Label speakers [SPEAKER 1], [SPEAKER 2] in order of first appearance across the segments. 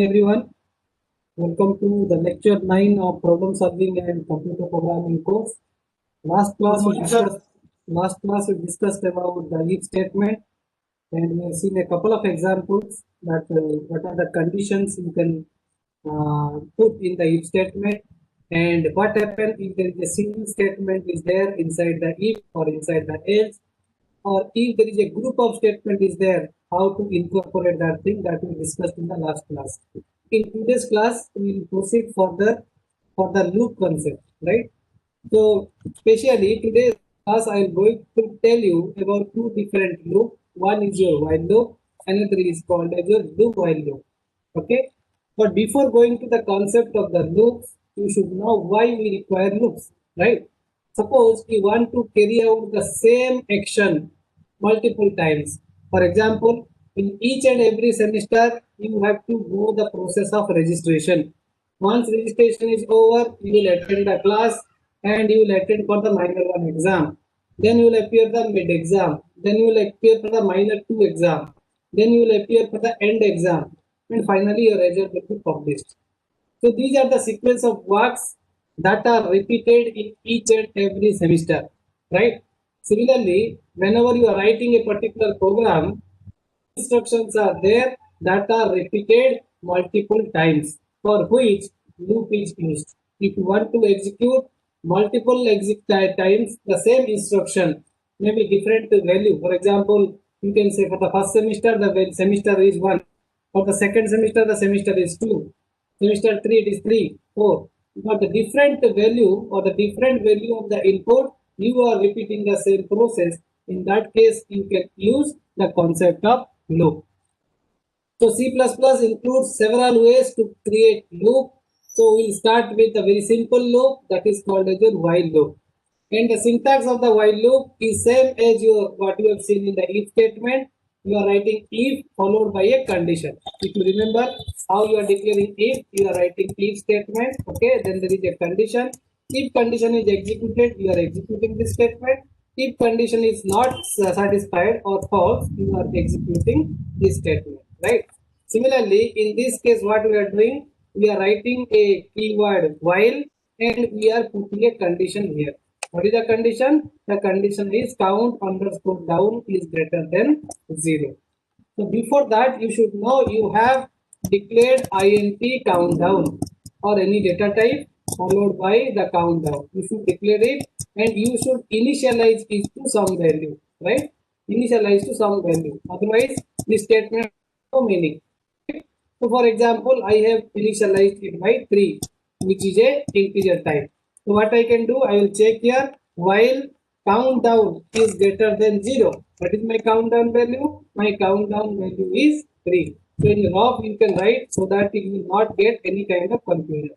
[SPEAKER 1] Everyone, welcome to the lecture 9 of problem solving and computer programming course. Last class we discussed about the if statement, and we have seen a couple of examples that what are the conditions you can put in the if statement, and what happens if there is a single statement is there inside the if or inside the else, or if there is a group of statement is there, how to incorporate that thing that we discussed in the last class. In today's class, we will proceed further for the loop concept, right? So, especially today's class, I am going to tell you about two different loops. One is your while loop, another is called as your do while loop. Okay, but before going to the concept of the loops, you should know why we require loops, right? Suppose we want to carry out the same action multiple times. For example, in each and every semester, you have to go the process of registration. Once registration is over, you will attend the class and you will attend for the minor 1 exam. Then you will appear the mid exam. Then you will appear for the minor 2 exam. Then you will appear for the end exam. And finally, your result will be published. So these are the sequence of works that are repeated in each and every semester, right? Similarly, whenever you are writing a particular program, instructions are there that are repeated multiple times, for which loop is used. If you want to execute multiple times the same instruction, maybe different value. For example, you can say for the first semester, the semester is 1. For the second semester, the semester is 2. Semester 3, it is 3, 4. But the different value or the different value of the input, you are repeating the same process. In that case, you can use the concept of loop. So C++ includes several ways to create loop. So we'll start with a very simple loop that is called as your while loop. And the syntax of the while loop is same as your what you have seen in the if statement. You are writing if followed by a condition. If you remember how you are declaring if, you are writing if statement. Okay, then there is a condition. If condition is executed, you are executing this statement. If condition is not satisfied or false, you are executing this statement, right? Similarly, in this case, what we are doing, we are writing a keyword while and we are putting a condition here. What is the condition? The condition is count underscore down is greater than 0. So before that, you should know you have declared int countdown or any data type followed by the countdown. You should declare it and you should initialize it to some value, right? Initialize to some value. Otherwise, this statement has no meaning. So for example, I have initialized it by 3, which is a integer type. So what I can do, I will check here while countdown is greater than 0. What is my countdown value? My countdown value is 3. So in a raw you can write so that it will not get any kind of confusion.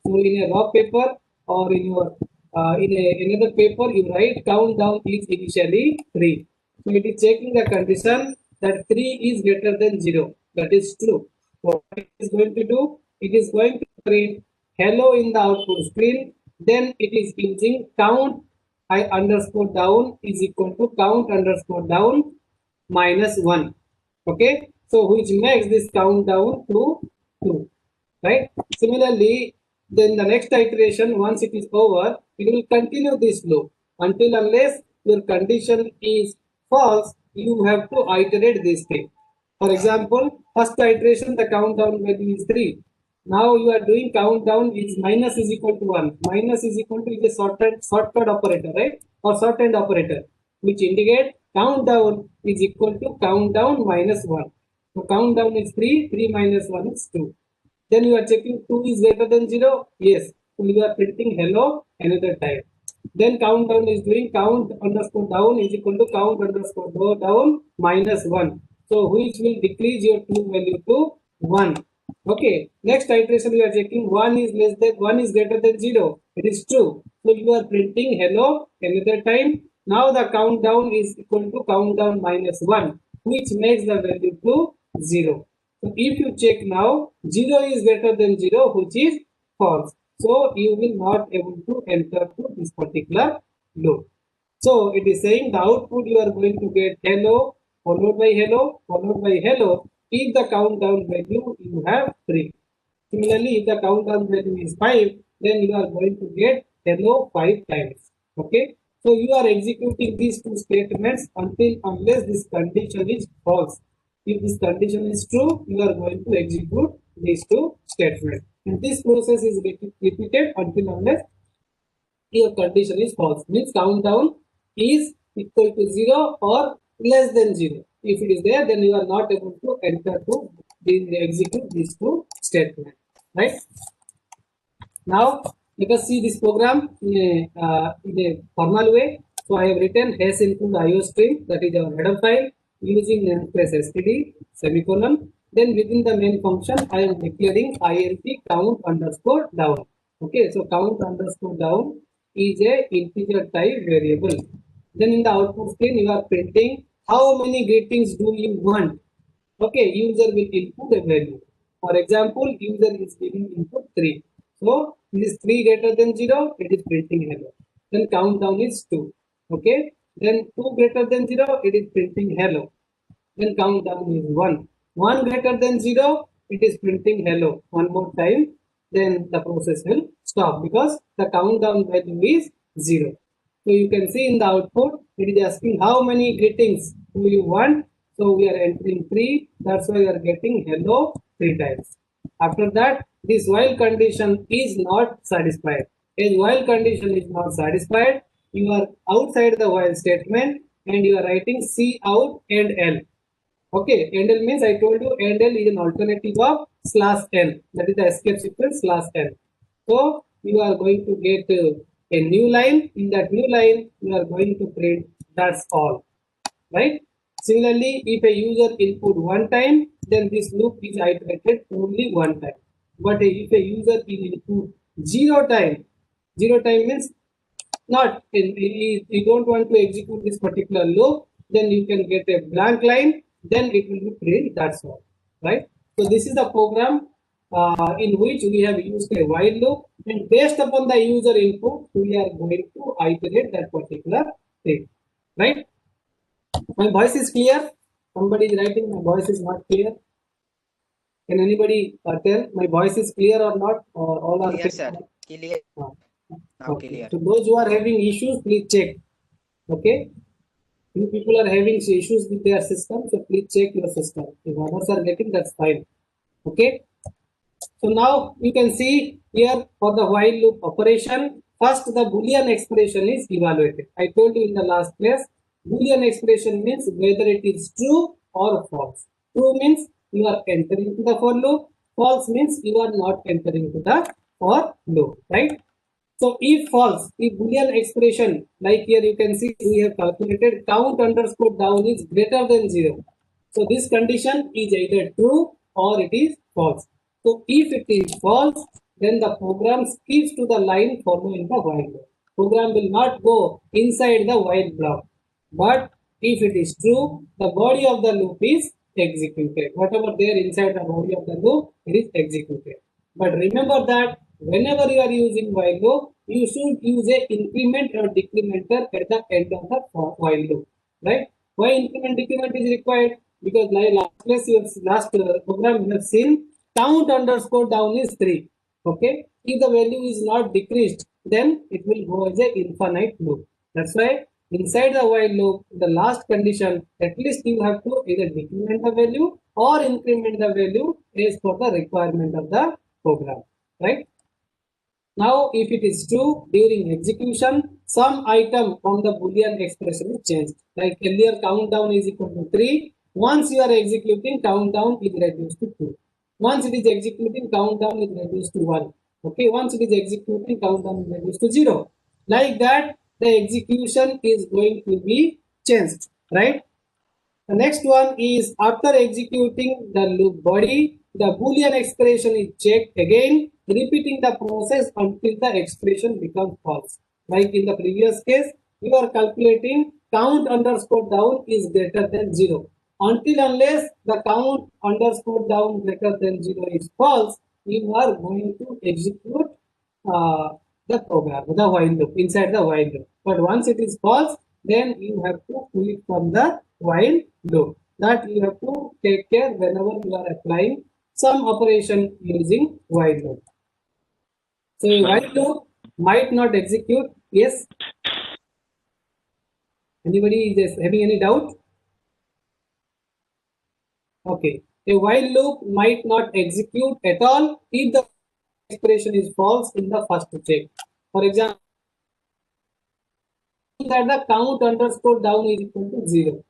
[SPEAKER 1] So in a raw paper or in your another paper you write countdown is initially 3. So it is checking the condition that 3 is greater than 0. That is true. So what it is going to do? It is going to print hello in the output screen. Then it is using count I underscore down is equal to count underscore down minus 1. Okay. So which makes this countdown to 2. Right. Similarly, then the next iteration, once it is over, it will continue this loop until unless your condition is false, you have to iterate this thing. For example, first iteration, the countdown value is 3. Now you are doing countdown is minus is equal to 1. Minus is equal to is a shortcut operator, right? Or shorthand operator, which indicate countdown is equal to countdown minus 1. So countdown is 3, 3 minus 1 is 2. Then you are checking 2 is greater than 0. Yes. So you are printing hello another time. Then countdown is doing count underscore down is equal to count underscore down minus 1. So which will decrease your 2 value to 1. Okay. Next iteration we are checking 1 is less than 1 is greater than 0. It is true. So you are printing hello another time. Now the countdown is equal to countdown minus 1, which makes the value to 0. So if you check now, 0 is greater than 0, which is false. So you will not able to enter to this particular loop. So it is saying the output you are going to get hello, followed by hello, followed by hello. If the countdown value you have 3. Similarly, if the countdown value is 5, then you are going to get hello 5 times. Okay. So you are executing these two statements until unless this condition is false. If this condition is true, you are going to execute these two statements. And this process is repeated until unless your condition is false. Means countdown is equal to 0 or less than 0. If it is there, then you are not able to enter to execute these two statements. Right? Now let us see this program in a formal way. So I have written s include IO string, that is our header file, using namespace std semicolon. Then within the main function I am declaring int count underscore down. Okay, so count underscore down is a integer type variable. Then in the output screen you are printing how many greetings do you want. Okay, user will input a value. For example, user is giving input 3. So this is 3 greater than 0, it is printing hello. Then countdown is 2. Okay, then 2 greater than 0, it is printing hello. Then countdown is 1. 1 greater than 0, it is printing hello. One more time, then the process will stop because the countdown value is 0. So you can see in the output, it is asking how many greetings do you want. So we are entering 3. That's why we are getting hello 3 times. After that, this while condition is not satisfied. As while condition is not satisfied, you are outside the while statement and you are writing C out and L. Okay, and L means I told you and L is an alternative of slash N. That is the escape sequence slash N. So you are going to get a new line. In that new line, you are going to print that's all. Right? Similarly, if a user input one time, then this loop is iterated only one time. But if a user is input 0 time means not you don't want to execute this particular loop, then you can get a blank line, then it will be print that's all. Right? So this is the program in which we have used a while loop, and based upon the user input, we are going to iterate that particular thing. Right? My voice is clear. Somebody is writing my voice is not clear. Can anybody tell my voice is clear or not? Or all are
[SPEAKER 2] clear, sir. Clear.
[SPEAKER 1] Okay.
[SPEAKER 2] Clear.
[SPEAKER 1] So those who are having issues, please check. Okay. Few people are having issues with their system, so please check your system. If others are getting, that's fine. Okay. So now you can see here for the while loop operation, first the Boolean expression is evaluated. I told you in the last class, Boolean expression means whether it is true or false. True means you are entering to the for loop. False means you are not entering to the for loop, right? So if false, if Boolean expression, like here you can see we have calculated count underscore down is greater than 0. So this condition is either true or it is false. So if it is false, then the program skips to the line following the while loop. Program will not go inside the while block. But if it is true, the body of the loop is executed. Whatever there inside the body of the loop, it is executed. But remember that whenever you are using while loop, you should use a increment or decrementer at the end of the while loop. Right? Why increment decrement is required? Because like last program you have seen count underscore down is 3. Okay. If the value is not decreased, then it will go as a infinite loop. That's why inside the while loop, the last condition, at least you have to either decrement the value or increment the value as per the requirement of the program. Right? Now, if it is true, during execution, some item from the Boolean expression is changed. Like earlier, countdown is equal to 3. Once you are executing, countdown is reduced to 2. Once it is executing, countdown is reduced to 1. Okay, once it is executing, countdown is reduced to 0. Like that, the execution is going to be changed, right? The next one is after executing the loop body, the Boolean expression is checked again, repeating the process until the expression becomes false. Like in the previous case, you are calculating count underscore down is greater than 0. Until unless the count underscore down greater than 0 is false, you are going to execute the program, the while loop, inside the while loop. But once it is false, then you have to pull it from the while loop. that you have to take care whenever you are applying some operation using while loop. So a while loop might not execute. Yes. Anybody is having any doubt? Okay. A while loop might not execute at all if the expression is false in the first check. For example, that the count underscore down is equal to 0.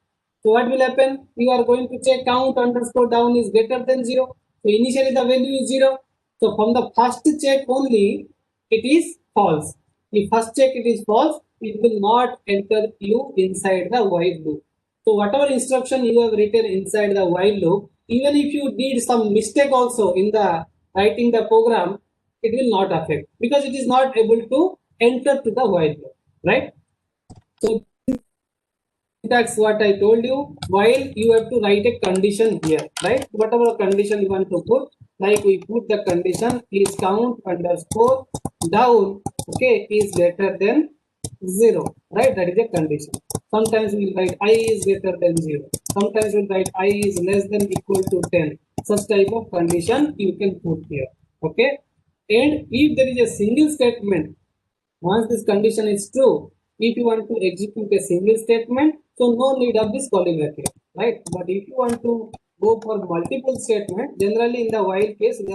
[SPEAKER 1] So what will happen? You are going to check count underscore down is greater than 0. So initially the value is 0. So from the first check only, it is false. If first check it is false, it will not enter you inside the while loop. So whatever instruction you have written inside the while loop, even if you did some mistake also in the writing the program, it will not affect because it is not able to enter to the while loop, right? So that's what I told you. While you have to write a condition here, right? Whatever condition you want to put, like we put the condition is count underscore down, okay, is greater than 0, right? That is a condition. Sometimes we will write I is greater than 0. Sometimes we will write I is less than equal to 10. Such type of condition you can put here, okay? And if there is a single statement, once this condition is true, if you want to execute a single statement, so no need of this curly bracket, right? But if you want to go for multiple statement, generally in the while case we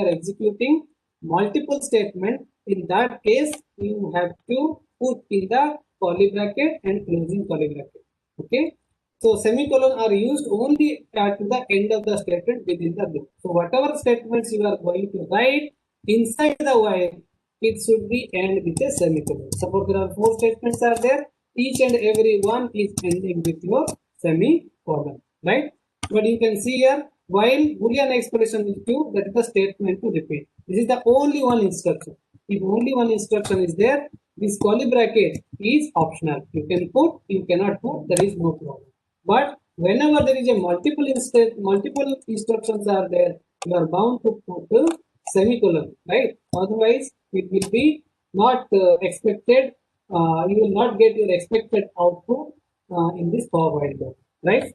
[SPEAKER 1] are executing multiple statement. In that case, you have to put in the curly bracket and closing curly bracket. Okay. So semicolon are used only at the end of the statement within the loop. So whatever statements you are going to write inside the while, it should be end with a semicolon. Suppose there are 4 statements are there, each and every one is ending with your semicolon, right? But you can see here, while Boolean expression is true, that is the statement to repeat. This is the only one instruction. If only one instruction is there, this curly bracket is optional. You can put, you cannot put, there is no problem. But whenever there is a multiple instructions are there, you are bound to put semicolon, right? Otherwise, it will be not expected. You will not get your expected output in this for while loop, right?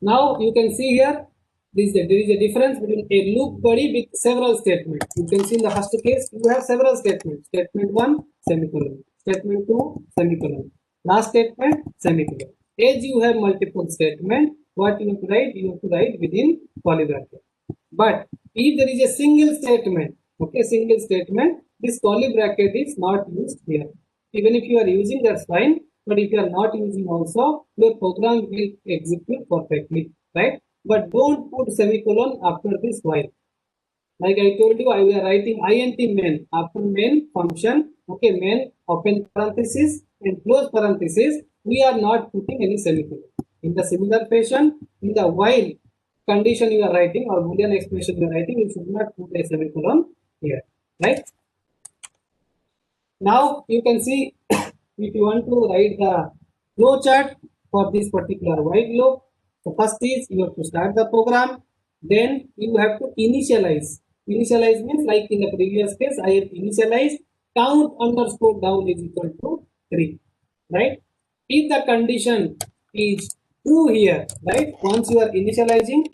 [SPEAKER 1] Now you can see here, there is a difference between a loop body with several statements. You can see in the first case, you have several statements. Statement 1, semicolon. Statement 2, semicolon. Last statement, semicolon. As you have multiple statements, what you have to write? You have to write within curly bracket. But if there is a single statement, okay, single statement, this curly bracket is not used here. Even if you are using, that's fine. But if you are not using also, your program will execute perfectly, right? But don't put semicolon after this while. Like I told you, I was writing int main after main function. Okay, main open parenthesis and close parenthesis. We are not putting any semicolon. In the similar fashion, in the while condition you are writing or Boolean expression you are writing, you should not put a semicolon here, right? Now you can see if you want to write the flow chart for this particular while loop, so first is you have to start the program, then you have to initialize. Initialize means like in the previous case, I have initialized count underscore down is equal to 3, right? If the condition is true here, right? Once you are initializing,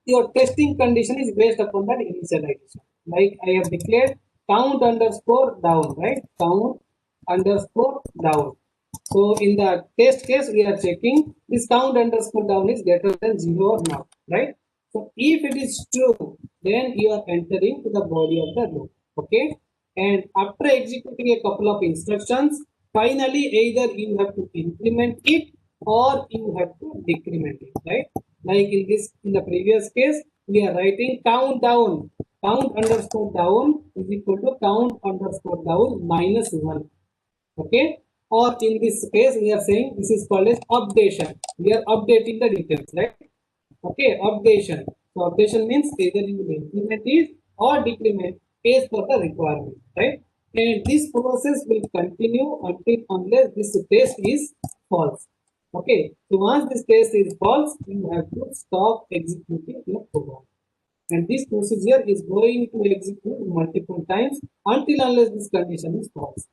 [SPEAKER 1] your testing condition is based upon that initialization. Like I have declared count underscore down, right? Count underscore down. So in the test case, we are checking this count underscore down is greater than 0 or not, right? So if it is true, then you are entering to the body of the loop, okay? And after executing a couple of instructions, finally either you have to increment it or you have to decrement it, right? Like in the previous case, we are writing count down, count underscore down is equal to count underscore down minus 1, okay? Or in this case, we are saying this is called as updation. We are updating the details, right? Okay, updation. So updation means either you will increment it or decrement as per the requirement, right? And this process will continue until unless this test is false. Okay, so once this test is false, you have to stop executing your program. And this procedure is going to execute multiple times until unless this condition is false.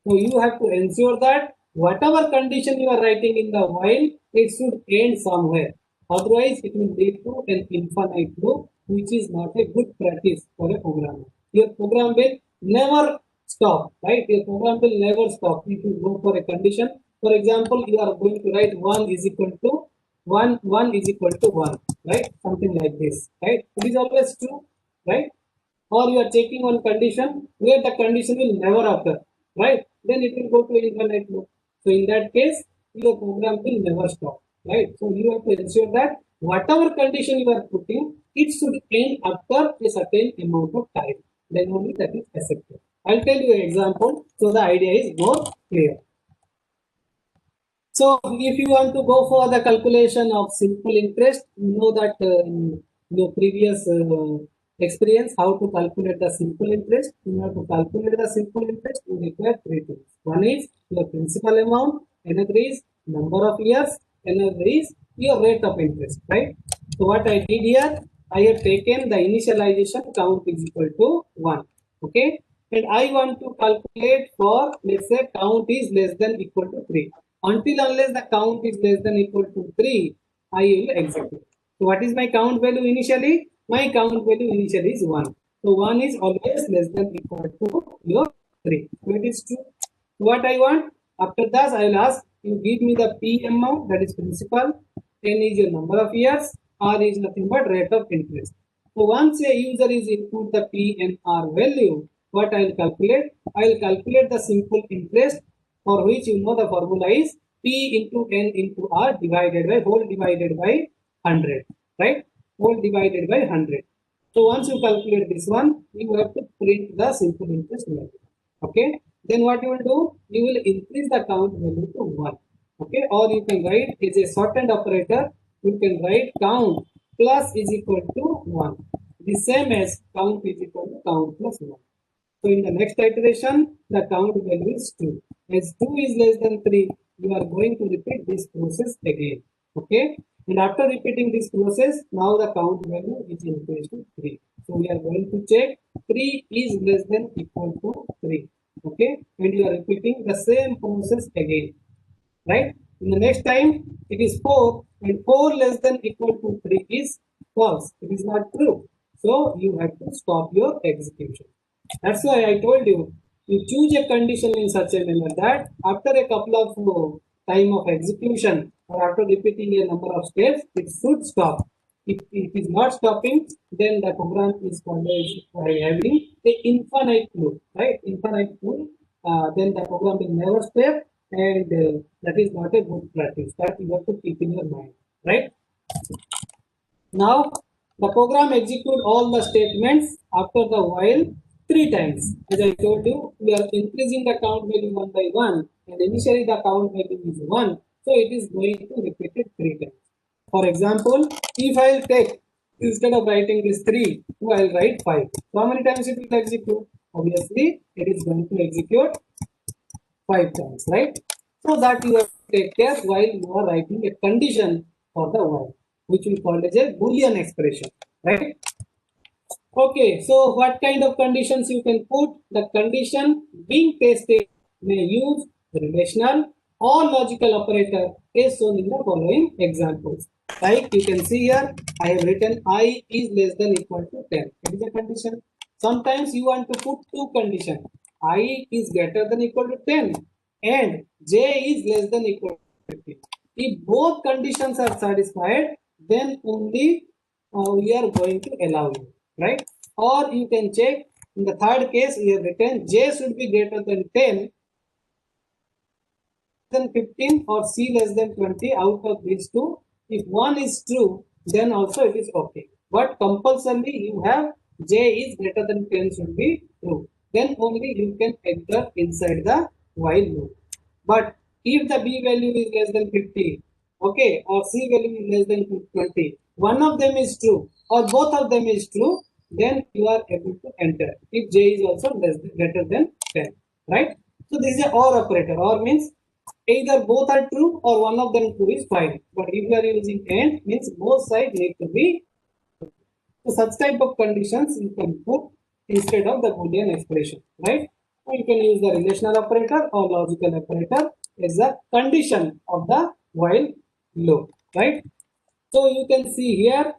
[SPEAKER 1] So you have to ensure that whatever condition you are writing in the while, it should end somewhere. Otherwise, it will lead to an infinite loop, which is not a good practice for a programmer. Your program will never stop, right? Your program will never stop if you go for a condition. For example, you are going to write 1 is equal to 1 is equal to 1, right? Something like this, right? It is always true, right? Or you are checking one condition where the condition will never occur, right? Then it will go to infinite loop. So in that case, your program will never stop, right? So you have to ensure that whatever condition you are putting, it should end after a certain amount of time. Then only that is accepted. I'll tell you an example so the idea is more clear. So if you want to go for the calculation of simple interest, you know that in your previous experience how to calculate the simple interest. In order to calculate the simple interest, you require three things. One is your principal amount, another is number of years, another is your rate of interest, right? So what I did here, I have taken the initialization count is equal to 1. Okay, and I want to calculate for, let's say, count is less than equal to 3. Until unless the count is less than equal to 3, I will execute. So what is my count value initially? My count value initially is 1. So 1 is always less than equal to your 3. So it is true. So what I want? After that, I will ask you give me the P amount, that is principal, 10 is your number of years, R is nothing but rate of interest. So once a user is input the P and R value, what I will calculate? I will calculate the simple interest, for which you know the formula is P into N into R divided by whole divided by 100, right? Whole divided by 100. So once you calculate this one, you have to print the simple interest value. Okay. Then what you will do? You will increase the count value to 1. Okay. Or you can write as a shortened operator. You can write count plus is equal to 1. The same as count is equal to count plus 1. So in the next iteration, the count value is 2. As 2 is less than 3, you are going to repeat this process again. Okay. And after repeating this process, now the count value is increased to 3. So we are going to check 3 is less than equal to 3. Okay. And you are repeating the same process again. Right. In the next time, it is 4 and 4 less than equal to 3 is false. It is not true. So you have to stop your execution. That's why I told you, you choose a condition in such a manner that after a couple of time of execution or after repeating a number of steps, it should stop. If it is not stopping, then the program is having a infinite loop, right? Infinite loop. Then the program will never stop, and that is not a good practice. That you have to keep in your mind, right? Now the program execute all the statements after the while 3 times. As I told you, we are increasing the count value 1 by 1, and initially the count value is 1, so it is going to repeat it 3 times. For example, if I will take, instead of writing this 3, I will write 5. So how many times it will execute? Obviously, it is going to execute 5 times, right? So that you have to take care while you are writing a condition for the while, which we call as a Boolean expression, right? Okay, so what kind of conditions you can put? The condition being tested may use relational or logical operator as shown in the following examples. Like you can see here, I have written I is less than equal to 10. It is a condition. Sometimes you want to put two conditions. I is greater than equal to 10 and J is less than equal to 15. If both conditions are satisfied, then only we are going to allow you, right? Or you can check in the third case, we have written J should be greater than 10 than 15 or C less than 20. Out of these two, if one is true, then also it is okay. But compulsorily you have J is greater than 10 should be true. Then only you can enter inside the while loop. But if the B value is less than 50, okay, or C value is less than 20, one of them is true or both of them is true, then you are able to enter. If J is also greater than 10, right? So this is a OR operator. OR means either both are true or one of them true is fine. But if you are using AND, means both sides need to be. So such type of conditions you can put instead of the Boolean expression, right? So you can use the relational operator or logical operator as a condition of the while loop, right? So you can see here,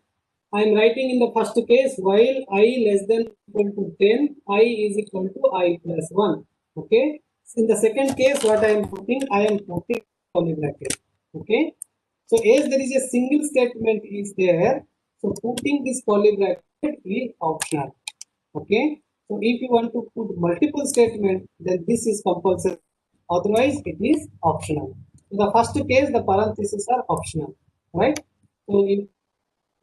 [SPEAKER 1] I am writing in the first case while I less than equal to 10, I is equal to I plus 1. Okay. In the second case, what I am putting curly bracket. Okay. So as there is a single statement is there, so putting this curly bracket is optional. Okay. So if you want to put multiple statement, then this is compulsory. Otherwise, it is optional. In the first case, the parentheses are optional, right? So if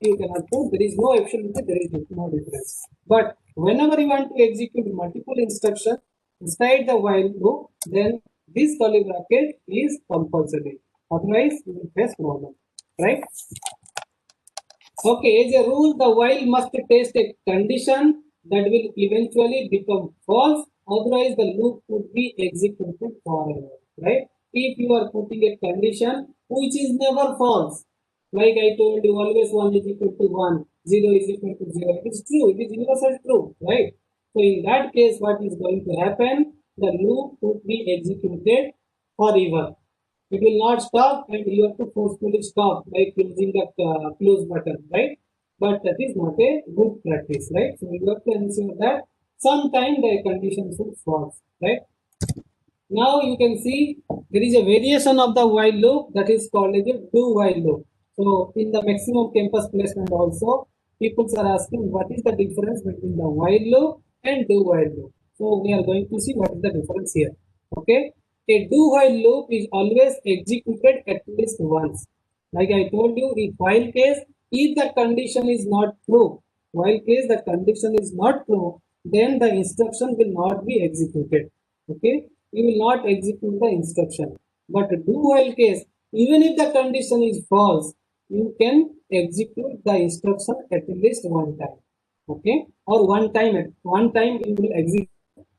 [SPEAKER 1] you cannot put, there is no absolutely, there is no difference. But whenever you want to execute multiple instructions inside the while loop, then this curly bracket is compulsory. Otherwise, you will face problem, right? Okay, as a rule, the while must test a condition that will eventually become false. Otherwise, the loop would be executed forever, right? If you are putting a condition which is never false, like I told you, always 1 is equal to 1, 0 is equal to 0. It is true, it is universal true, right? So in that case, what is going to happen? The loop would be executed forever. It will not stop and you have to forcefully stop by closing the close button, right? But that is not a good practice, right? So you have to ensure that sometime the condition should false, right? Now you can see there is a variation of the while loop that is called as a do while loop. So in the maximum campus placement also, people are asking what is the difference between the while loop and do while loop. So we are going to see what is the difference here. Okay, a do while loop is always executed at least once. Like I told you, if while case, if the condition is not true, while case the condition is not true, then the instruction will not be executed. Okay, you will not execute the instruction. But do while case, even if the condition is false, you can execute the instruction at least one time. Okay, or one time you will execute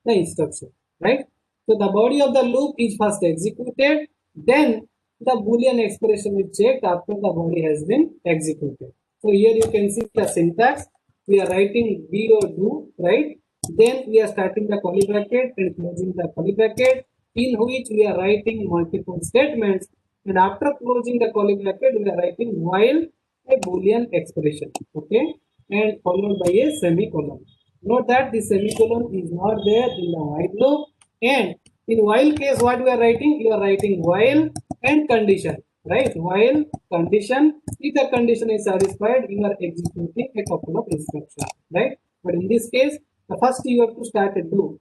[SPEAKER 1] the instruction, right? So the body of the loop is first executed, then the Boolean expression is checked after the body has been executed. So here you can see the syntax. We are writing be or do, right? Then we are starting the curly bracket and closing the curly bracket, in which we are writing multiple statements. And after closing the curly bracket, we are writing while a Boolean expression, okay, and followed by a semicolon. Note that the semicolon is not there in the while loop, and in while case, what we are writing? You are writing while and condition, right? While condition, if the condition is satisfied, you are executing a couple of instructions, right? But in this case, the first you have to start a do.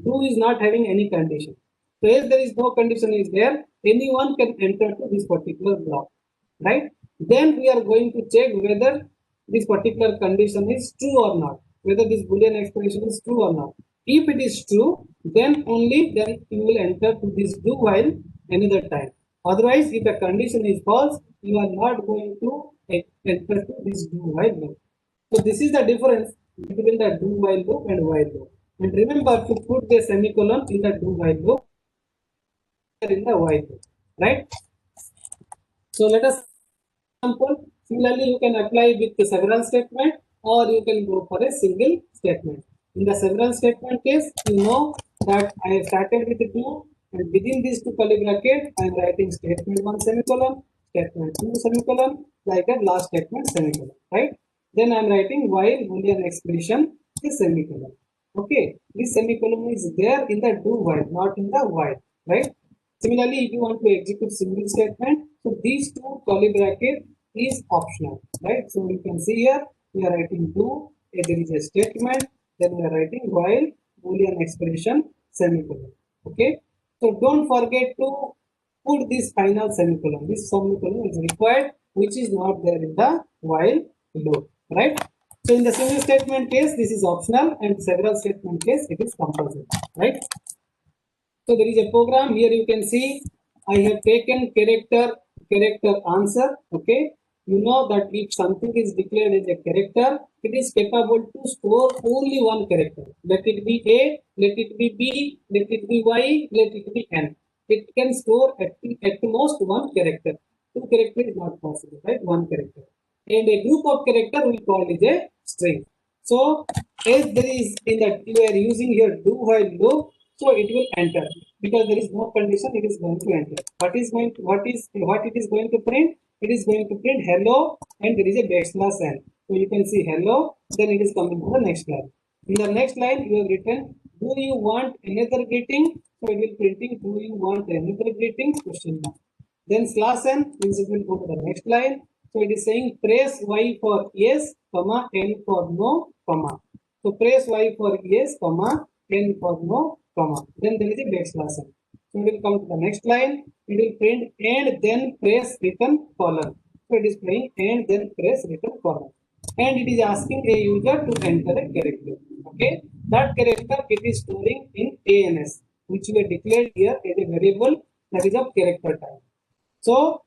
[SPEAKER 1] Do is not having any condition. So if there is no condition is there, anyone can enter to this particular block, right? Then we are going to check whether this particular condition is true or not, whether this Boolean expression is true or not. If it is true, then only then you will enter to this do while another time. Otherwise, if the condition is false, you are not going to enter to this do while loop. So this is the difference between the do while loop and while loop. And remember to put the semicolon in the do while loop in the while loop, right? So let us example. Similarly, you can apply with the several statement or you can go for a single statement. In the several statement case, you know that I have started with the two, and within these two curly bracket, I am writing statement 1 semicolon, statement 2 semicolon, like a last statement semicolon, right? Then I am writing while Boolean expression is semicolon. Okay, this semicolon is there in the do while, not in the while, right? Similarly, if you want to execute single statement, so these two curly bracket is optional, right? So you can see here we are writing do, there is a statement, then we are writing while Boolean expression semicolon. Okay, so don't forget to put this final semicolon. This semicolon is required, which is not there in the while loop, right? So in the single statement case, this is optional, and several statement case, it is compulsory, right? So there is a program here. You can see I have taken character answer. Okay, you know that if something is declared as a character, it is capable to store only one character. Let it be A, let it be B, let it be Y, let it be N. It can store at most one character. Two character is not possible, right? One character. And a group of character we call it a string. So as there is in that you are using here do while loop, so it will enter. because there is no condition, it is going to enter. What it is going to print? It is going to print hello, and there is a backslash n. So you can see hello, then it is coming to the next line. In the next line, you have written, do you want another greeting? So it will printing, do you want another greeting? Question mark. Then slash n means it will go to the next line. So it is saying press Y for yes, comma, N for no, comma. So press Y for yes, comma, N for no, comma. Then there is a backslash n. So it will come to the next line. It will print and then press return colon. So it is playing and then press return colon. And it is asking a user to enter a character. Okay, that character it is storing in ANS, which we declared here as a variable that is of character type. So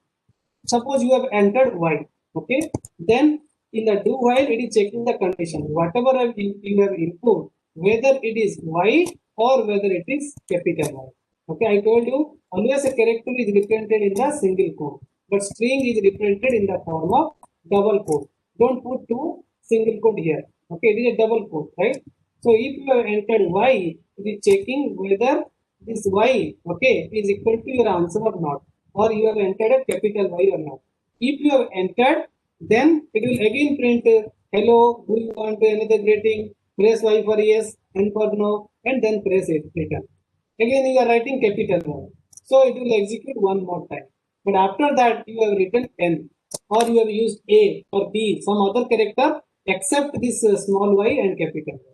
[SPEAKER 1] suppose you have entered y, okay, then in the do while it is checking the condition, whatever you have input, whether it is y or whether it is capital Y. Okay, I told you always a character is represented in the single quote, but string is represented in the form of double quote. Don't put two single quote here. Okay, it is a double quote, right? So if you have entered y, it is checking whether this y, okay, is equal to your answer or not, or you have entered a capital Y or not. If you have entered, then it will again print hello, do you want another greeting? Press Y for yes, N for no, and then press it, return. Again, you are writing capital Y. So it will execute one more time. But after that, you have written N, or you have used A or B, some other character, except this small y and capital Y.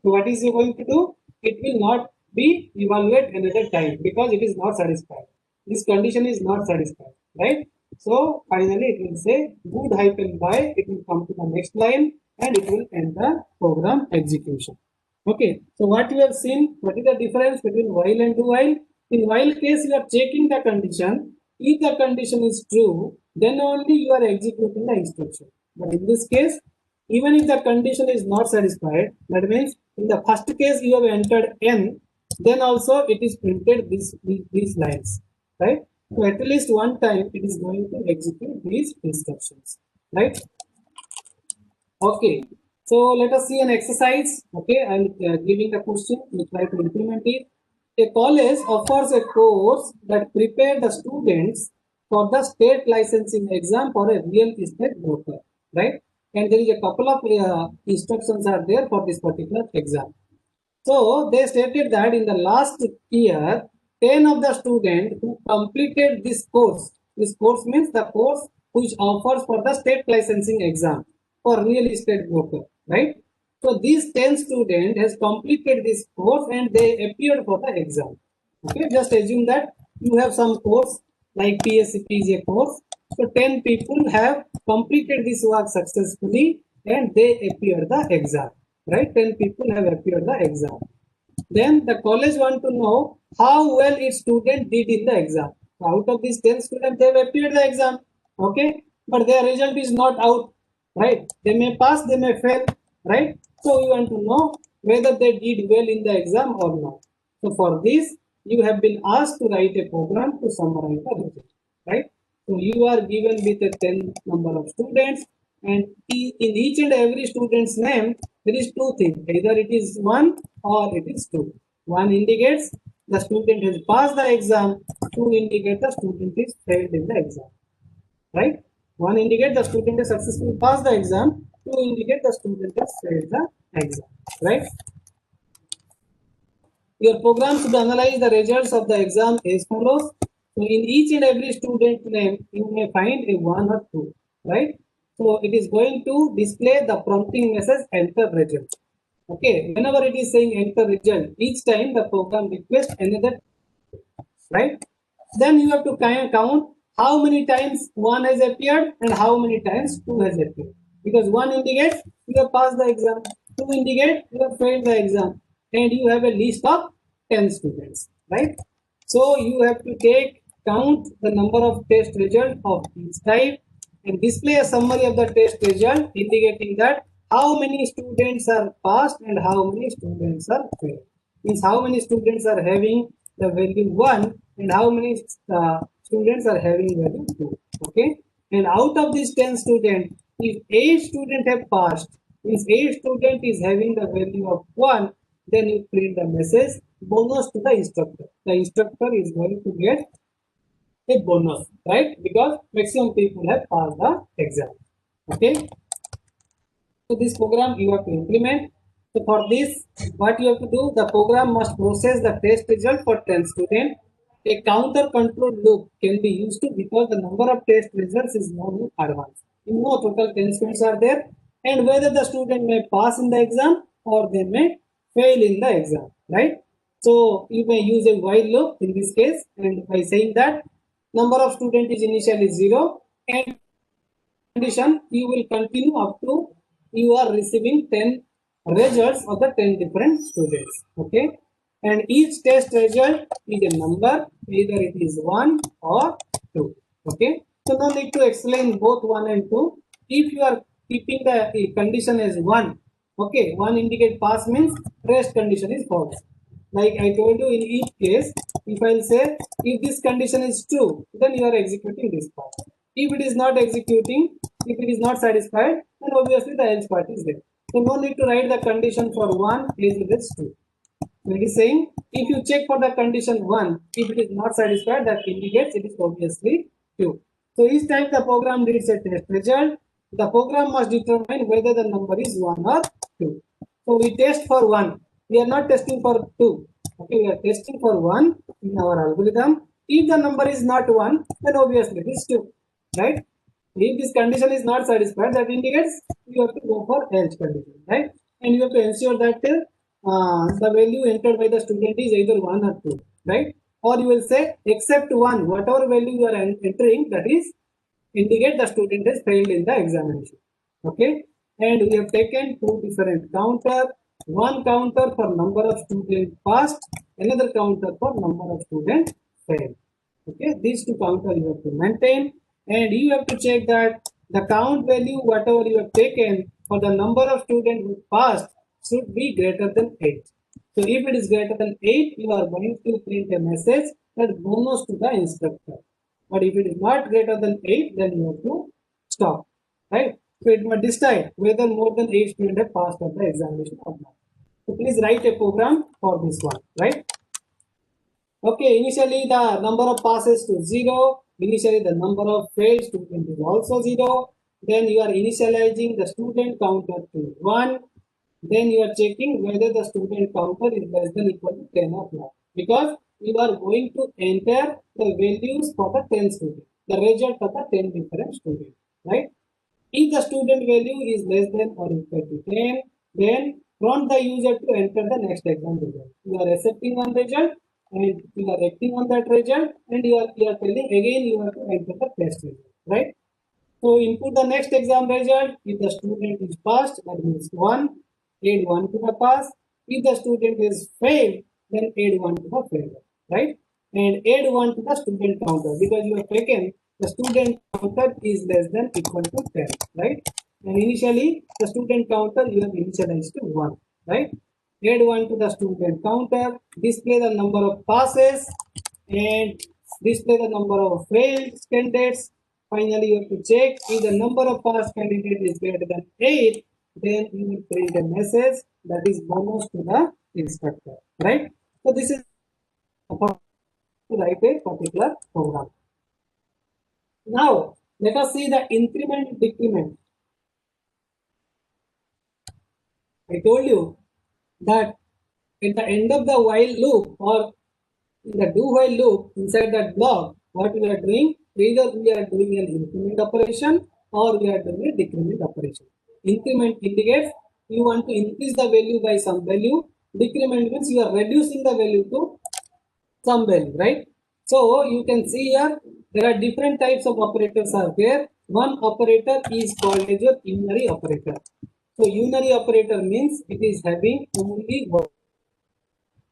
[SPEAKER 1] So what is it going to do? It will not be evaluate another time because it is not satisfied. This condition is not satisfied, right? So finally it will say good hyphen by, it will come to the next line and it will end the program execution. Okay, so what you have seen, what is the difference between while and do while? In while case you are checking the condition. If the condition is true, then only you are executing the instruction. But in this case, even if the condition is not satisfied, that means in the first case you have entered n, then also it is printed these lines, right? So at least one time it is going to execute these instructions, right? Okay, so let us see an exercise. Okay, I'm giving the question, we try to implement it. A college offers a course that prepare the students for the state licensing exam for a real estate broker, right? And there is a couple of instructions are there for this particular exam. So they stated that in the last year, 10 of the students who completed this course means the course which offers for the state licensing exam for real estate broker, right? So these 10 students has completed this course and they appeared for the exam. Okay, just assume that you have some course like PSCP is a course. So 10 people have completed this work successfully and they appeared the exam, right? 10 people have appeared the exam. Then the college want to know how well its student did in the exam. Out of these 10 students, they have appeared the exam, okay? But their result is not out, right? They may pass, they may fail, right? So we want to know whether they did well in the exam or not. So for this, you have been asked to write a program to summarize the result, right? So you are given with a 10 number of students, and in each and every student's name, there is two things. Either it is 1 or it is 2. 1 indicates the student has passed the exam, 2 indicates the student is failed in the exam, right? 1 indicates the student has successfully passed the exam, 2 indicates the student has failed the exam, right? Your program should analyze the results of the exam as follows. So in each and every student name, you may find a 1 or 2, right? So it is going to display the prompting message enter result. Okay, whenever it is saying enter result, each time the program requests another, right? Then you have to count how many times 1 has appeared and how many times 2 has appeared. Because 1 indicates you have passed the exam, 2 indicates you have failed the exam, and you have a list of 10 students, right? So you have to count the number of test results of each type and display a summary of the test result indicating that how many students are passed and how many students are failed. Means how many students are having the value 1 and how many students are having value 2. Okay, and out of these 10 students, if 8 students have passed, means 8 student is having the value of 1, then you print the message bonus to the instructor. The instructor is going to get a bonus, right? Because maximum people have passed the exam. Okay. So this program you have to implement. So for this, what you have to do, the program must process the test result for 10 students. A counter control loop can be used to because the number of test results is known in advance. You know total 10 students are there and whether the student may pass in the exam or they may fail in the exam, right? So you may use a while loop in this case and by saying that number of students is initially 0 and condition you will continue up to you are receiving 10 results of the 10 different students. Okay, and each test result is a number, either it is 1 or 2. Okay, so no need to explain both 1 and 2. If you are keeping the condition as 1, okay, 1 indicate pass means rest condition is false. Like I told you in each case, if I'll say if this condition is true, then you are executing this part. If it is not executing, if it is not satisfied, then obviously the else part is there. So no need to write the condition for 1 as it is 2. So it is saying if you check for the condition 1, if it is not satisfied, that indicates it is obviously 2. So each time the program reads a test result, the program must determine whether the number is 1 or 2. So we test for 1. We are not testing for 2. Okay, we are testing for 1 in our algorithm. If the number is not 1, then obviously it is 2. Right? If this condition is not satisfied, that indicates you have to go for else condition, right? And you have to ensure that the value entered by the student is either 1 or 2, right? Or you will say except 1, whatever value you are entering, that is indicate the student has failed in the examination. Okay, and we have taken two different counter, one counter for number of students passed, another counter for number of students failed. Okay, these two counters you have to maintain and you have to check that the count value whatever you have taken for the number of students who passed should be greater than 8. So if it is greater than 8, you are going to print a message that bonus to the instructor. But if it is not greater than 8, then you have to stop. Right? So it must decide whether more than 8 students have passed on the examination or not. So please write a program for this one, right? Okay, initially the number of passes to 0. Initially the number of failed students is also 0. Then you are initializing the student counter to 1. Then you are checking whether the student counter is less than equal to 10 or not. Because you are going to enter the values for the 10 students, the result of the 10 different students, right? If the student value is less than or equal to 10, then prompt the user to enter the next exam result. You are accepting one result and you are acting on that result and you are telling again you have to enter the test result, right? So input the next exam result. If the student is passed, that means 1, add 1 to the pass. If the student is failed, then add 1 to the failure, right? And add 1 to the student counter because you have taken the student counter is less than equal to 10, right? And initially the student counter you have initialized to 1, right? Add 1 to the student counter, display the number of passes and display the number of failed candidates. Finally, you have to check if the number of passed candidates is greater than 8, then you will print a message that is bonus to the instructor, right? So this is to write a particular program. Now, let us see the increment decrement. I told you that at the end of the while loop or in the do while loop inside that block, what we are doing, either we are doing an increment operation or we are doing a decrement operation. Increment indicates you want to increase the value by some value. Decrement means you are reducing the value to some value, right? So you can see here there are different types of operators are there. One operator is called as your unary operator. So unary operator means it is having only one,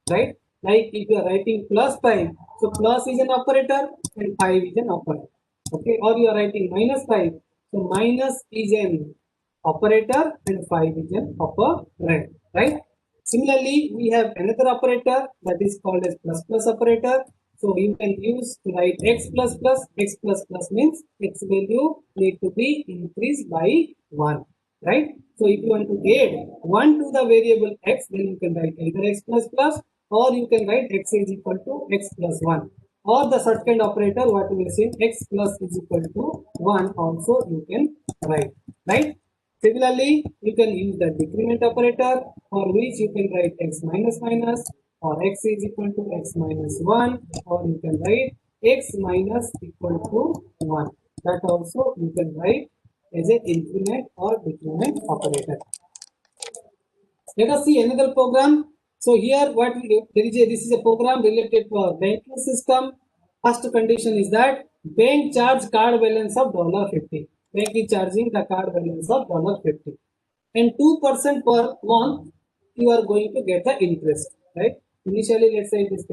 [SPEAKER 1] right? Like if you are writing plus 5, so plus is an operator and 5 is an operator. Okay, or you are writing minus 5, so minus is an operator and 5 is an operator, right? Similarly, we have another operator that is called as plus plus operator. So you can use to write x plus plus. X plus plus means x value need to be increased by 1, right? So if you want to add 1 to the variable x, then you can write either x plus plus or you can write x is equal to x plus 1, or the second operator what we are saying x plus is equal to 1 also you can write, right? Similarly, you can use the decrement operator, for which you can write x minus minus, or x is equal to x minus 1, or you can write x minus equal to 1. That also you can write as an increment or decrement operator. Let us see another program. So here what we do, this is a program related to our banking system. First condition is that bank charge card balance of $50. Bank is charging the card balance of $50. And 2% per month you are going to get the interest, right? Initially let's say it is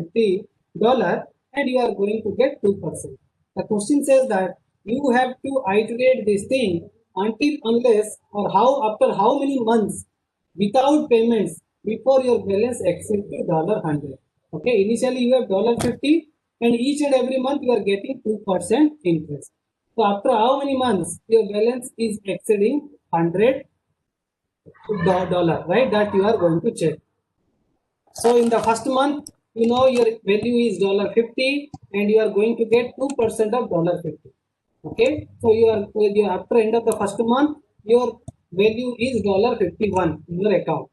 [SPEAKER 1] $50 and you are going to get 2%. The question says that you have to iterate this thing until unless or how after how many months without payments before your balance exceeds to $100. Okay, initially you have $50 and each and every month you are getting 2% interest. So after how many months your balance is exceeding $100, right? That you are going to check. So in the first month, you know your value is $50 and you are going to get 2% of $50. Okay, so you are after end of the first month, your value is $51 in your account.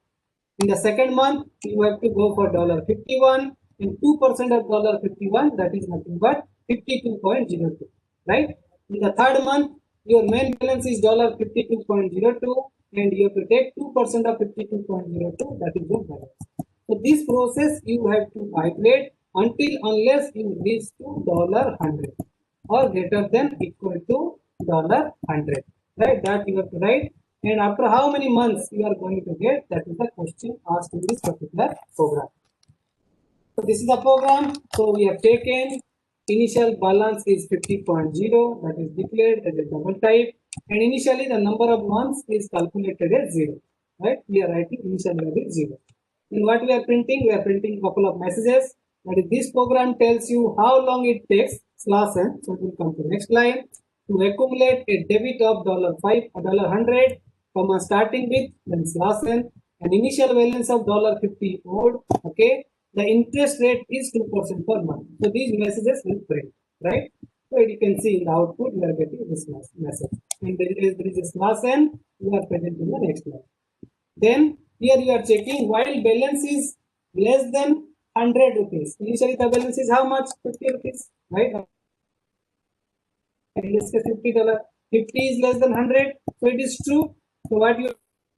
[SPEAKER 1] In the second month, you have to go for $51 and 2% of $51, that is nothing but 52.02, right? In the third month, your main balance is $52.02 and you have to take 2% of 52.02, that is your balance. So this process you have to iterate until unless you reach to $100 or greater than equal to $100, right? That you have to write. And after how many months you are going to get, that is the question asked in this particular program. So this is the program. So we have taken initial balance is 50.0, that is declared as a double type, and initially the number of months is calculated as 0, right? We are writing initial value 0. And what we are printing? We are printing a couple of messages. That is, this program tells you how long it takes /n. So it will come to next line to accumulate a debit of $100, starting with then /n, an initial balance of $50 owed. Okay, the interest rate is 2% per month. So these messages will print, right? So you can see in the output we are getting this message. And there is a /n. We are present in the next line. Then here you are checking while balance is less than 100 rupees. Initially the balance is how much? 50 rupees, right? In this case $50. 50 is less than 100, so it is true. So what you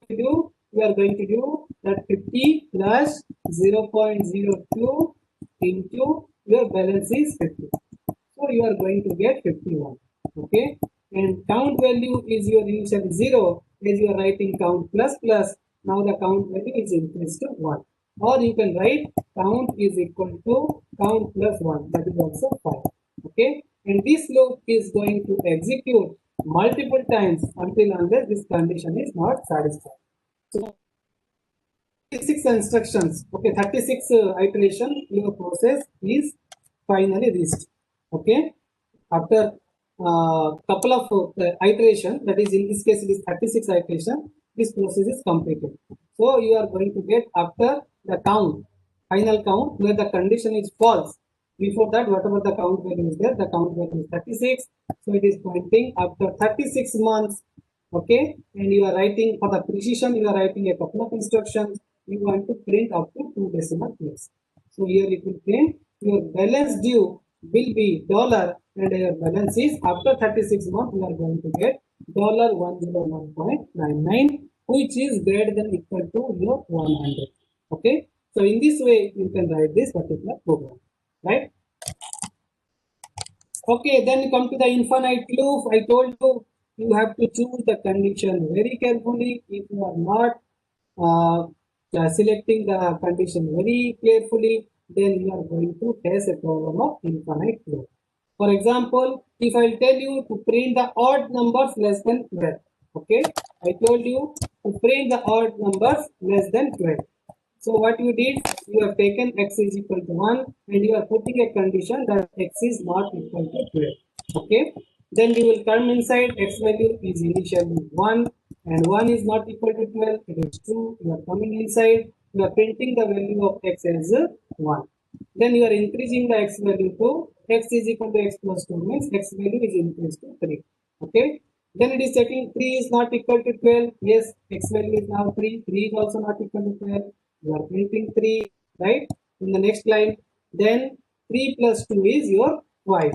[SPEAKER 1] do? We are going to do that 50 plus 0.02 into your balance is 50. So you are going to get 51. Okay, and count value is your initial 0 as you are writing count plus plus. Now the count value is increased to 1, or you can write count is equal to count plus 1, that is also 5. Okay, and this loop is going to execute multiple times until unless this condition is not satisfied. So 36 instructions, okay, 36 iteration your process is finally reached. Okay, after couple of iteration, that is in this case it is 36 iteration, this process is completed. So you are going to get after the count, final count, where the condition is false. Before that, whatever the count value is there, the count value is 36. So it is pointing after 36 months. Okay, and you are writing for the precision, you are writing a couple of instructions. You want to print up to 2 decimal place. So here it will print your balance due will be $, and your balance is after 36 months you are going to get $101.99, which is greater than equal to your 100. Okay, so in this way you can write this particular program, right? Okay, then come to the infinite loop. I told you you have to choose the condition very carefully. If you are not selecting the condition very carefully, then you are going to face a problem of infinite loop. For example, if I tell you to print the odd numbers less than 12, okay, I told you to print the odd numbers less than 12. So what you did, you have taken x is equal to 1 and you are putting a condition that x is not equal to 12. Okay, then you will come inside, x value is initially 1 and 1 is not equal to 12, it is 2. You are coming inside, you are printing the value of x as 1. Then you are increasing the x value to x is equal to x plus 2 means x value is increased to 3. Okay. Then it is checking 3 is not equal to 12. Yes, x value is now 3. 3 is also not equal to 12. You are printing 3, right? In the next line, then 3 plus 2 is your 5,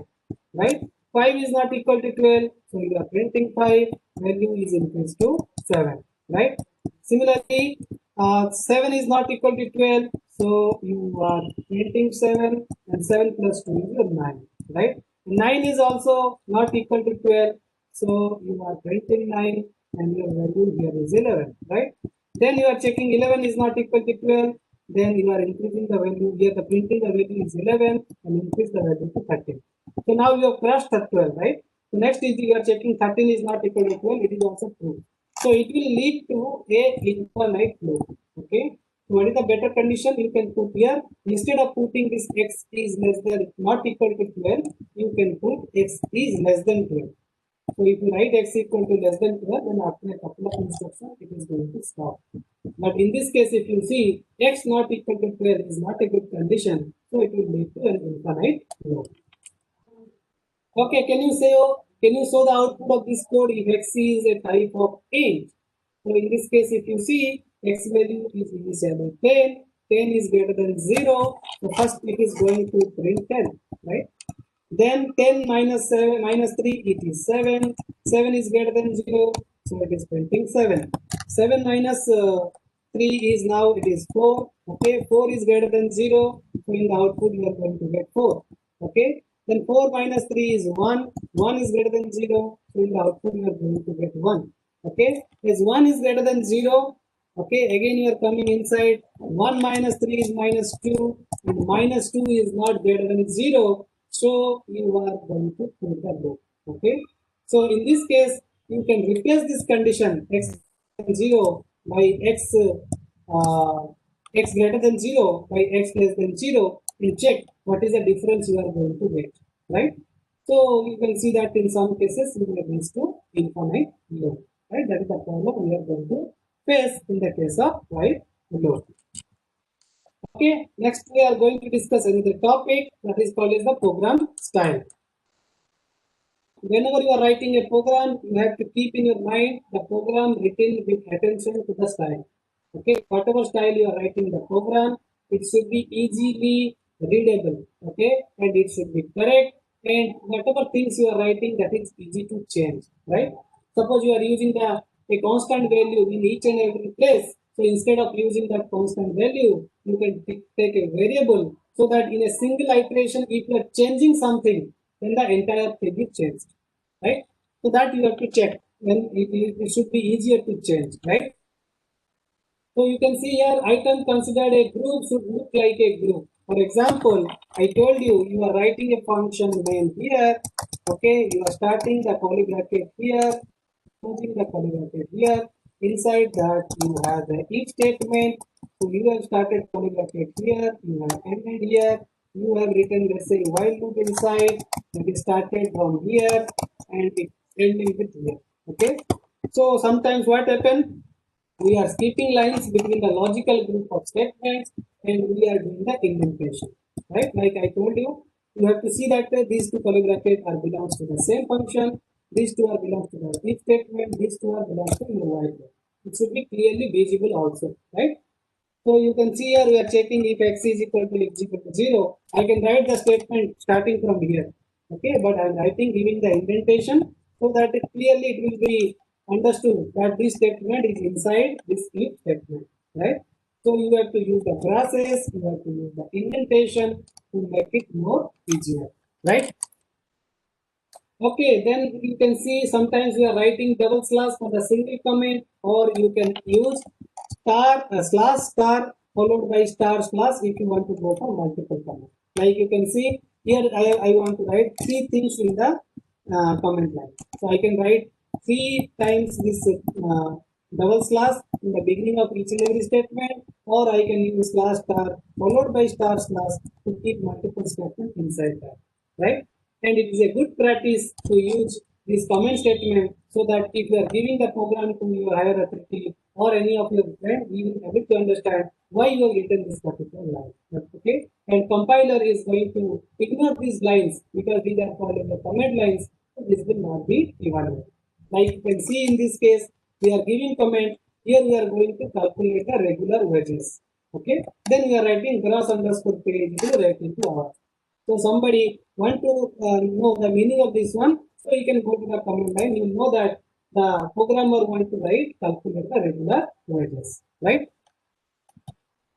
[SPEAKER 1] right? 5 is not equal to 12. So you are printing 5. Value is increased to 7, right? Similarly, 7 is not equal to 12. So you are printing 7 and 7 plus 2 is your 9, right? 9 is also not equal to 12. So you are printing 9 and your value here is 11, right? Then you are checking 11 is not equal to 12. Then you are increasing the value here. The printing the value is 11 and increase the value to 13. So now you have crushed the 12, right? So next is you are checking 13 is not equal to 12. It is also true. So it will lead to a infinite loop. Okay. So what is the better condition? You can put here instead of putting this x is less than not equal to 12, you can put x is less than 12. So if you write x equal to less than 12, then after a couple of instructions, it is going to stop. But in this case, if you see x not equal to 12 is not a good condition, so it will lead to an infinite loop. Okay, can you show the output of this code if x is a type of int? So in this case, if you see x value is initially 10, 10 is greater than 0, so first it is going to print 10, right? Then 10 minus 7 minus 3, it is 7. 7 is greater than 0, so it is printing 7. 7 minus 3 is now it is 4. Okay, 4 is greater than 0, so in the output you are going to get 4. Okay, then 4 minus 3 is 1. 1 is greater than 0, so in the output you are going to get 1. Okay, as 1 is greater than 0, okay, again you are coming inside. 1 minus 3 is minus 2, and minus 2 is not greater than 0. So you are going to put the loop. Okay. So in this case, you can replace this condition x 0 by uh, x greater than 0 by x less than 0 and check what is the difference you are going to get. Right. So you can see that in some cases you may reach to infinite loop. Right. That is the problem we are going to face in the case of white loop. Okay, next we are going to discuss another topic that is called as the program style. Whenever you are writing a program, you have to keep in your mind the program written with attention to the style. Okay, whatever style you are writing the program, it should be easily readable. Okay, and it should be correct. And whatever things you are writing, that is easy to change. Right? Suppose you are using a constant value in each and every place. So instead of using that constant value, you can take a variable so that in a single iteration, if you are changing something, then the entire thing is changed, right? So that you have to check, and it should be easier to change, right? So you can see here, item considered a group should look like a group. For example, I told you, you are writing a function name here. Okay, you are starting the curly bracket here, closing the curly bracket here. Inside that, you have the if statement. So you have started curly bracket here, you have ended here. You have written, let's say, while loop inside. It started from here and it ending with here. Okay. So sometimes what happens? We are skipping lines between the logical group of statements and we are doing the indentation, right? Like I told you, you have to see that these two curly brackets are belongs to the same function, these two are belongs to the if statement, these two are belongs to the while loop. It should be clearly visible also, right? So you can see here we are checking if x is equal to x equal to 0. I can write the statement starting from here. Okay, but I am writing giving the indentation so that it clearly it will be understood that this statement is inside this if statement, right? So you have to use the braces, you have to use the indentation to make it more easier, right? Okay, then you can see sometimes we are writing double slash for the single comment, or you can use star slash star followed by star slash if you want to go for multiple comments. Like you can see here, I want to write three things in the comment line. So I can write three times this double slash in the beginning of each and every statement, or I can use slash star followed by star slash to keep multiple statements inside that, right? And it is a good practice to use this comment statement so that if you are giving the program to your higher authority or any of your friends, we will be able to understand why you have written this particular line. Okay, and compiler is going to ignore these lines because these are called as the comment lines. So this will not be evaluated. Like you can see in this case, we are giving comment. Here we are going to calculate the regular wages. Okay, then we are writing gross underscore page to write into hours. So somebody want to know the meaning of this one, so you can go to the command line. You know that the programmer want to write calculate the regular wages, right?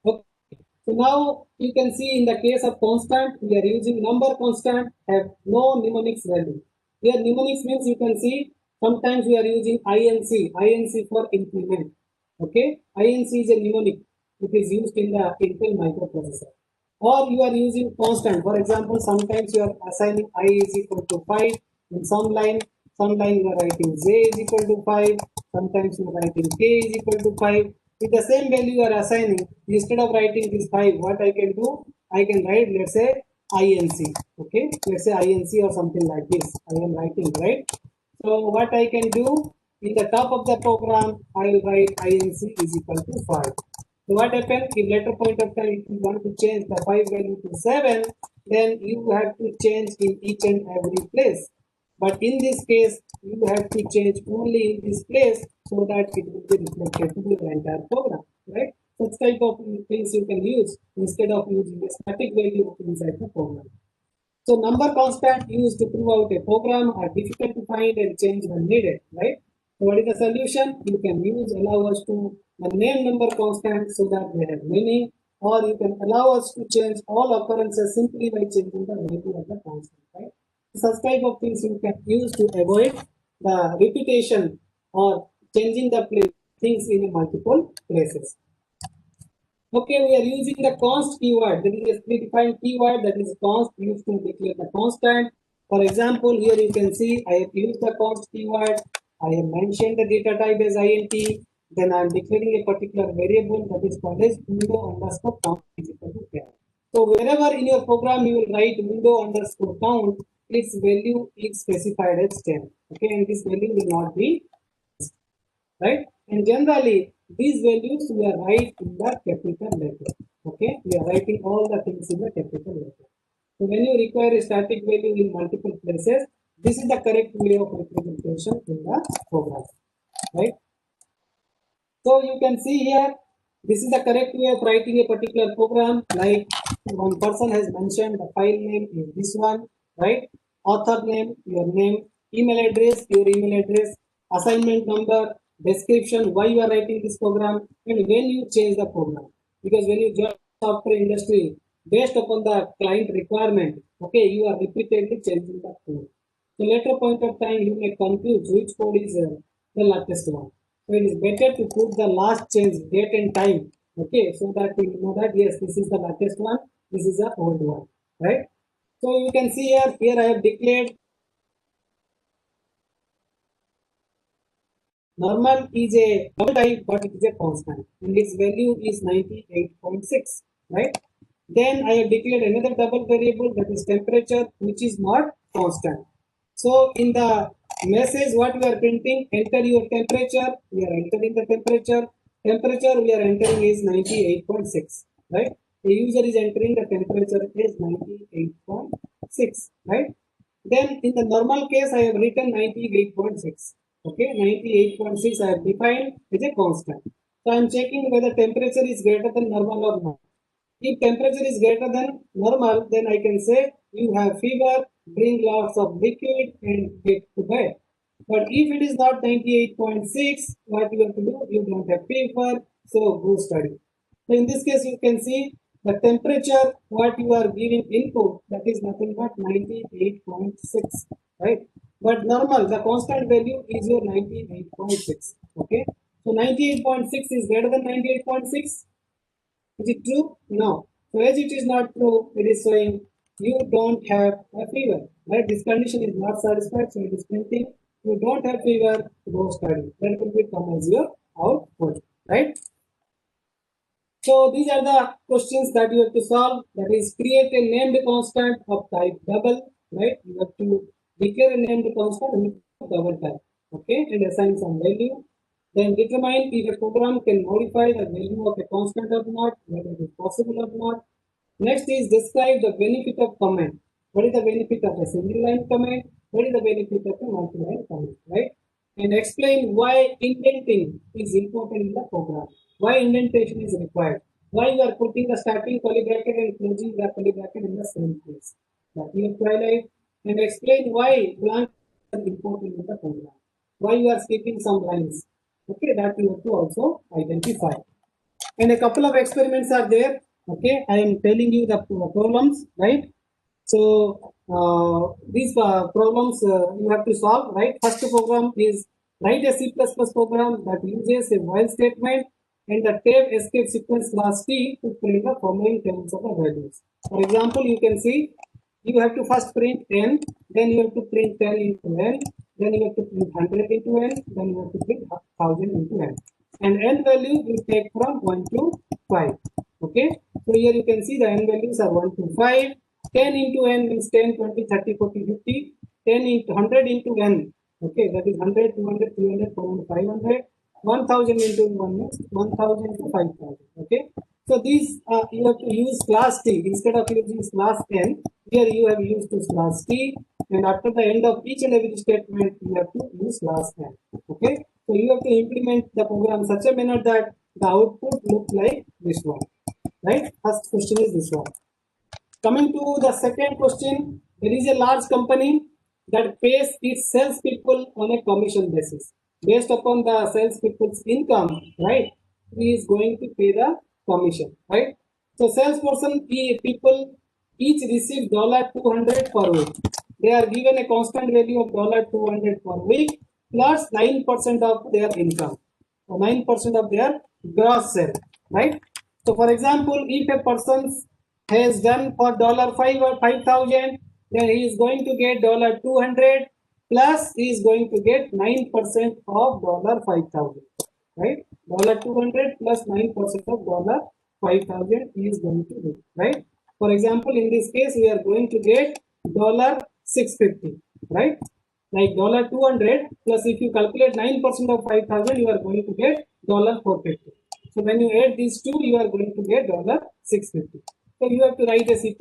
[SPEAKER 1] Okay. So now you can see in the case of constant, we are using number constant have no mnemonics value. Here mnemonics means you can see sometimes we are using INC for increment. Okay, INC is a mnemonic. It is used in the Intel microprocessor. Or you are using constant. For example, sometimes you are assigning I is equal to 5 in some line you are writing j is equal to 5, sometimes you are writing k is equal to 5. With the same value you are assigning, instead of writing this 5, what I can do, I can write, let's say, INC. Okay, let's say INC or something like this. I am writing, right? So what I can do, in the top of the program, I will write INC is equal to 5. So what happens if later point of time if you want to change the 5 value to 7, then you have to change in each and every place. But in this case, you have to change only in this place so that it will be reflected to the entire program, right? Such type of things you can use instead of using a static value inside the program. So number constant used to prove out a program are difficult to find and change when needed, right? So what is the solution? You can use allow us to name number constant so that they have meaning, or you can allow us to change all occurrences simply by changing the value of the constant, right? Such type of things you can use to avoid the repetition or changing the things in multiple places. Okay, we are using the const keyword. That is a predefined keyword that is const used to declare the constant. For example, here you can see I have used the const keyword. I have mentioned the data type as int. Then I am declaring a particular variable that is called as window underscore count is equal to 10. So wherever in your program you will write window underscore count, its value is specified as 10. Okay, and this value will not be right? And generally, these values we are writing in the capital letter. Okay, we are writing all the things in the capital letter. So when you require a static value in multiple places, this is the correct way of representation in the program, right? So you can see here, this is the correct way of writing a particular program. Like one person has mentioned the file name is this one, right? Author name, your name, email address, your email address, assignment number, description, why you are writing this program, and when you change the program. Because when you join software industry, based upon the client requirement, okay, you are repeatedly changing the code. So later point of time, you may confuse which code is the latest one. So it is better to put the last change date and time. Okay, so that you know that yes, this is the latest one, this is the old one, right? So you can see here I have declared normal is a double type, but it is a constant, and its value is 98.6, right? Then I have declared another double variable that is temperature, which is not constant. So in the message, what we are printing, enter your temperature. We are entering the temperature. Temperature we are entering is 98.6, right? The user is entering the temperature is 98.6, right? Then in the normal case, I have written 98.6. Okay, 98.6 I have defined as a constant. So I am checking whether temperature is greater than normal or not. If temperature is greater than normal, then I can say you have fever, drink lots of liquid and get to bed. But if it is not 98.6, what you have to do? You don't have fever, so go study. So in this case, you can see the temperature, what you are giving input, that is nothing but 98.6, right? But normal, the constant value is your 98.6, okay? So 98.6 is greater than 98.6. Is it true? No. So as it is not true, it is showing you don't have a fever. Right? This condition is not satisfied, so it is printing you don't have fever, go study. That will become as your output. Right? So these are the questions that you have to solve. That is, create a named constant of type double. Right? You have to declare a named constant with double type. Okay, and assign some value. Then determine if a program can modify the value of a constant or not, whether it is possible or not. Next is describe the benefit of comment. What is the benefit of a single line comment? What is the benefit of a multi-line comment, right? And explain why indenting is important in the program. Why indentation is required. Why you are putting the starting curly bracket and closing the curly bracket in the same place. That you have to highlight and explain why blank is important in the program. Why you are skipping some lines. Okay, that you have to also identify. And a couple of experiments are there. Okay, I am telling you the problems, right? So these problems you have to solve, right? First program is write a C++ program that uses a while statement and the tab escape sequence class T to print the following terms of the values. For example, you can see you have to first print n, then you have to print 10 into n, then you have to print 100 into n, then you have to print 1000 into n. And n value will take from 1 to 5. Okay, so here you can see the n values are 1 to 5. 10 into n means 10, 20, 30, 40, 50. 10 into 100 into n. Okay, that is 100, 200, 300, 400, 500. 1000 into 1 means 1000 to 5000. Okay, so these you have to use class T instead of using class n. Here you have used this class T, and after the end of each and every statement, you have to use class n. Okay, so you have to implement the program such a manner that the output looks like this one. Right? First question is this one. Coming to the second question, there is a large company that pays its salespeople on a commission basis. Based upon the salespeople's income, right, he is going to pay the commission, right? So salesperson people each receive $200 per week. They are given a constant value of $200 per week plus 9% of their income, so 9% of their gross sale, right? So for example, if a person has done for $5 or 5,000, then he is going to get $200 plus he is going to get 9% of $5,000, right? $200 plus 9% of $5,000 he is going to do, right? For example, in this case, we are going to get $650, right? Like $200 plus if you calculate 9% of 5,000, you are going to get $450. So when you add these two, you are going to get $650. So you have to write a C++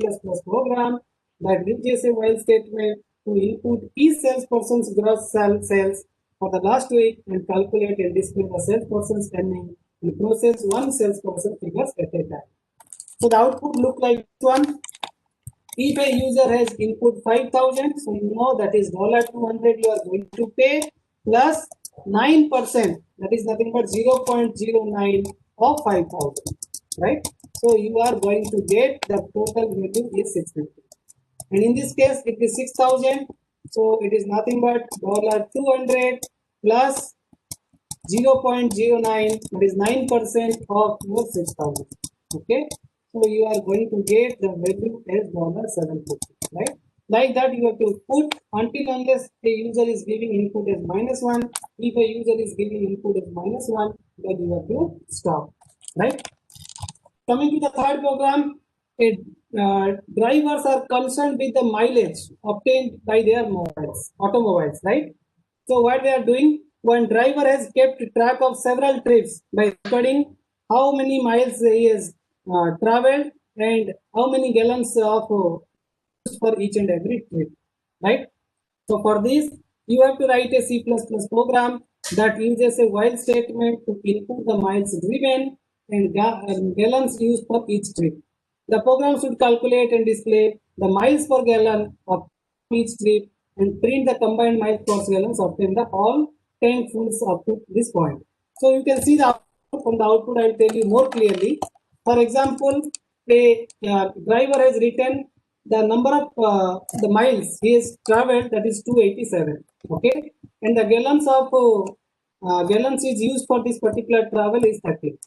[SPEAKER 1] program that uses a while statement to input each salesperson's gross sales for the last week and calculate and display the salesperson's earning and process one salesperson figures at a time. So the output look like this one. If a user has input 5,000, so you know that is $200 you are going to pay plus 9%, that is nothing but 0.09 of 5,000, right? So you are going to get the total value is 650. And in this case, it is 6,000. So it is nothing but $200 plus 0.09, that is 9% of your 6,000. Okay, so you are going to get the value as $750, right? Like that, you have to put until unless a user is giving input as -1. If a user is giving input as -1, then you have to stop, right? Coming to the third program, drivers are concerned with the mileage obtained by their automobiles, right? So what they are doing, one driver has kept track of several trips by recording how many miles he has traveled and how many gallons of for each and every trip, right? So for this, you have to write a C++ program that uses a while statement to input the miles driven and gallons used for each trip. The program should calculate and display the miles per gallon of each trip and print the combined miles per gallons obtained the all tank fulls up to this point. So you can see the output. From the output, I will tell you more clearly. For example, a driver has written the number of the miles he has traveled, that is 287. Okay, and the gallons of gallons is used for this particular travel is 30.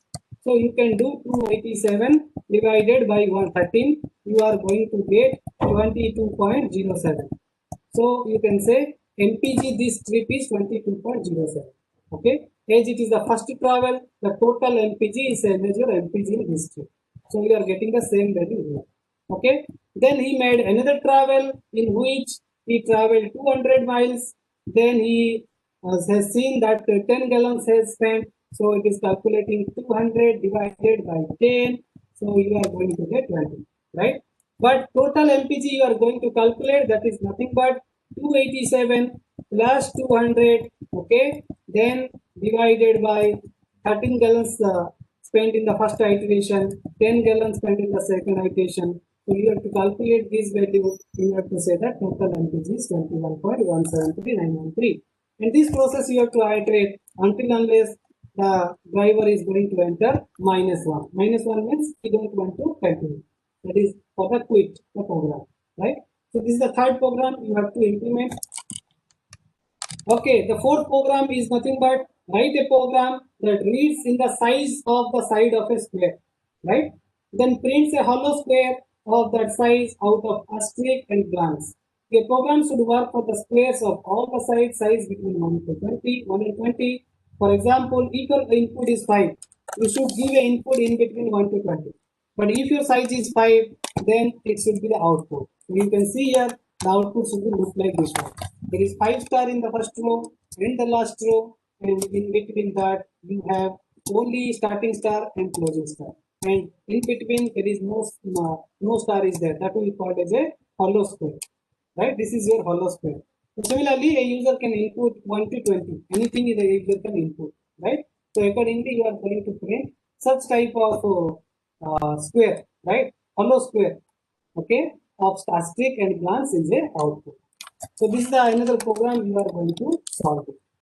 [SPEAKER 1] So you can do 287 divided by 113. You are going to get 22.07. So you can say MPG this trip is 22.07. Okay, as it is the first travel, the total MPG is a major MPG in this trip. So you are getting the same value here. Okay, then he made another travel in which he traveled 200 miles. Then he has seen that 10 gallons has spent, so it is calculating 200 divided by 10, so you are going to get 20, right? But total LPG you are going to calculate, that is nothing but 287 plus 200, okay, then divided by 13 gallons spent in the first iteration, 10 gallons spent in the second iteration. So you have to calculate this value. You have to say that total LPG is 21.173913. In this process, you have to iterate until unless the driver is going to enter -1. -1 means he don't want to continue. That is for the quit the program, right? So this is the third program you have to implement. Okay, the fourth program is nothing but write a program that reads in the size of the side of a square, right? Then prints a hollow square of that size out of asterisk and blanks. A program should work for the squares of all the size between 1 to 20, 1 and 20. For example, if your input is 5, you should give an input in between 1 to 20. But if your size is 5, then it should be the output. So you can see here the output should look like this one. There is 5 star in the first row and the last row, and in between that you have only starting star and closing star. And in between there is no star is there. That will be called as a hollow square. Right? This is your hollow square. So similarly, a user can input 1 to 20. Anything the user can input. Right? So accordingly, you are going to print such type of square, right? Hollow square, okay, of asterisk and glance is a output. So this is the another program you are going to solve.